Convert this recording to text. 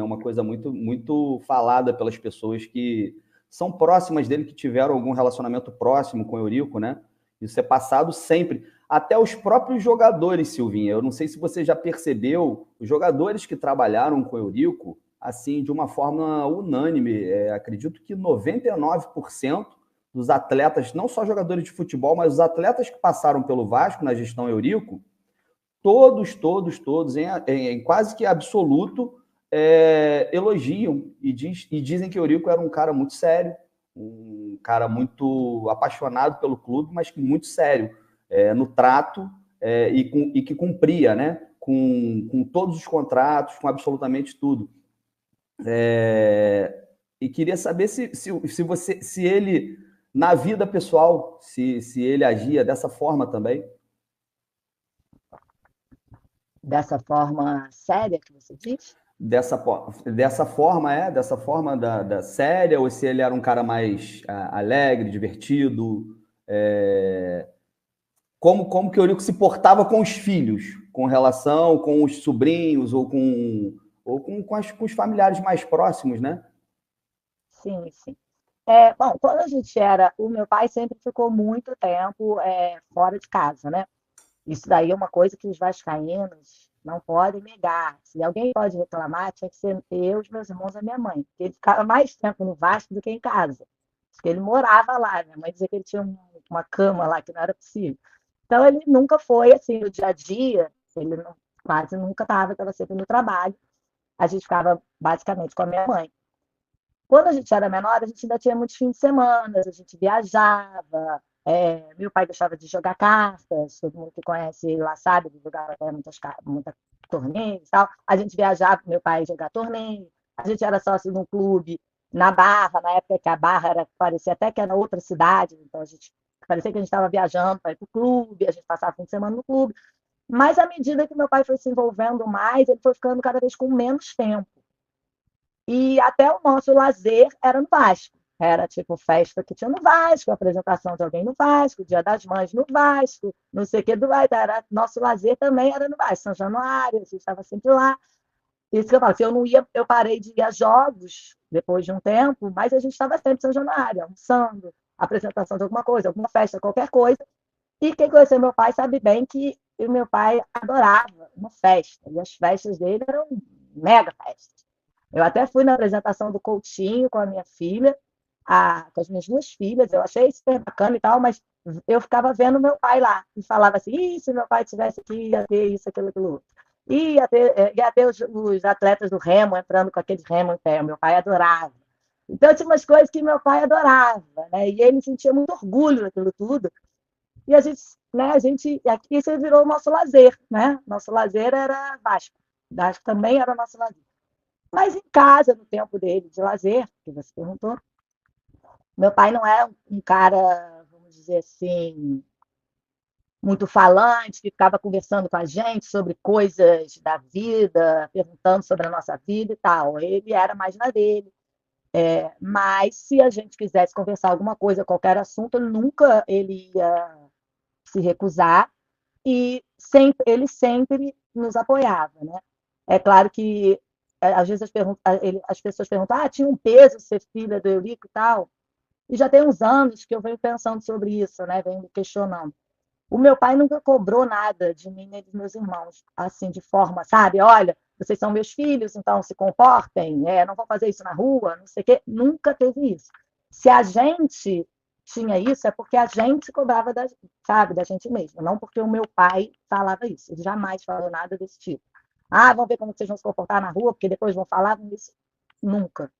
Uma coisa muito, muito falada pelas pessoas que são próximas dele, que tiveram algum relacionamento próximo com o Eurico, né? Isso é passado sempre. Até os próprios jogadores, Silvinha. Eu não sei se você já percebeu, os jogadores que trabalharam com o Eurico, assim, de uma forma unânime, acredito que 99% dos atletas, não só jogadores de futebol, mas os atletas que passaram pelo Vasco na gestão Eurico, todos, em quase que absoluto, elogiam e dizem que o Eurico era um cara muito sério, um cara muito apaixonado pelo clube, mas que muito sério no trato e que cumpria, né? Com todos os contratos, com absolutamente tudo. E queria saber se ele, na vida pessoal, se ele agia dessa forma também. Dessa forma séria que você diz? Dessa forma da séria, ou se ele era um cara mais alegre, divertido, como que o Eurico se portava com os filhos, com relação com os sobrinhos com os familiares mais próximos, né? Sim, sim. Bom, quando a gente era. O meu pai sempre ficou muito tempo fora de casa, né? Isso daí é uma coisa que os vascaínos não podem negar. Se alguém pode reclamar, tinha que ser eu, os meus irmãos e a minha mãe. Porque ele ficava mais tempo no Vasco do que em casa. Porque ele morava lá. Minha mãe dizia que ele tinha uma cama lá, que não era possível. Então, ele nunca foi assim, no dia a dia, ele quase nunca estava sempre no trabalho. A gente ficava basicamente com a minha mãe. Quando a gente era menor, a gente ainda tinha muitos fins de semana, a gente viajava. Meu pai gostava de jogar cartas, todo mundo que conhece lá sabe, ele jogava até muita torneios e tal. A gente viajava com meu pai jogar torneio. A gente era sócio de um clube na Barra, na época que a Barra parecia até que era outra cidade, então a gente parecia que a gente estava viajando para ir para o clube, a gente passava o fim de semana no clube. Mas à medida que meu pai foi se envolvendo mais, ele foi ficando cada vez com menos tempo. E até o nosso lazer era no Vasco. Era tipo festa que tinha no Vasco, apresentação de alguém no Vasco, Dia das Mães no Vasco, não sei o que do Vasco. Nosso lazer também era no Vasco, São Januário, a gente estava sempre lá. Isso que eu falo, se eu não ia, eu parei de ir a jogos depois de um tempo, mas a gente estava sempre em São Januário, almoçando, apresentação de alguma coisa, alguma festa, qualquer coisa. E quem conheceu meu pai sabe bem que o meu pai adorava uma festa, e as festas dele eram mega festas. Eu até fui na apresentação do Coutinho com a minha filha, com as minhas duas filhas, eu achei super bacana e tal, mas eu ficava vendo meu pai lá e falava assim: se meu pai estivesse aqui, ia ter isso, aquilo, aquilo outro. Ia ter os atletas do remo entrando com aquele remo em pé, meu pai adorava. Então, tinha umas coisas que meu pai adorava, né? E ele sentia muito orgulho daquilo tudo. E aqui isso virou o nosso lazer, né? Nosso lazer era Vasco. Vasco também era o nosso lazer. Mas em casa, no tempo dele de lazer, que você perguntou, meu pai não é um cara, vamos dizer assim, muito falante, que ficava conversando com a gente sobre coisas da vida, perguntando sobre a nossa vida e tal. Ele era mais na dele. Mas se a gente quisesse conversar alguma coisa, qualquer assunto, nunca ele ia se recusar e ele sempre nos apoiava, né? É claro que às vezes as pessoas perguntam: tinha um peso ser filha do Eurico e tal? E já tem uns anos que eu venho pensando sobre isso, né? Venho me questionando. O meu pai nunca cobrou nada de mim nem dos meus irmãos, assim, de forma, sabe? Olha, vocês são meus filhos, então se comportem, não vão fazer isso na rua, não sei o quê. Nunca teve isso. Se a gente tinha isso, é porque a gente cobrava, sabe, da gente mesmo, não porque o meu pai falava isso. Ele jamais falou nada desse tipo. Vamos ver como vocês vão se comportar na rua, porque depois vão falar isso. Nunca.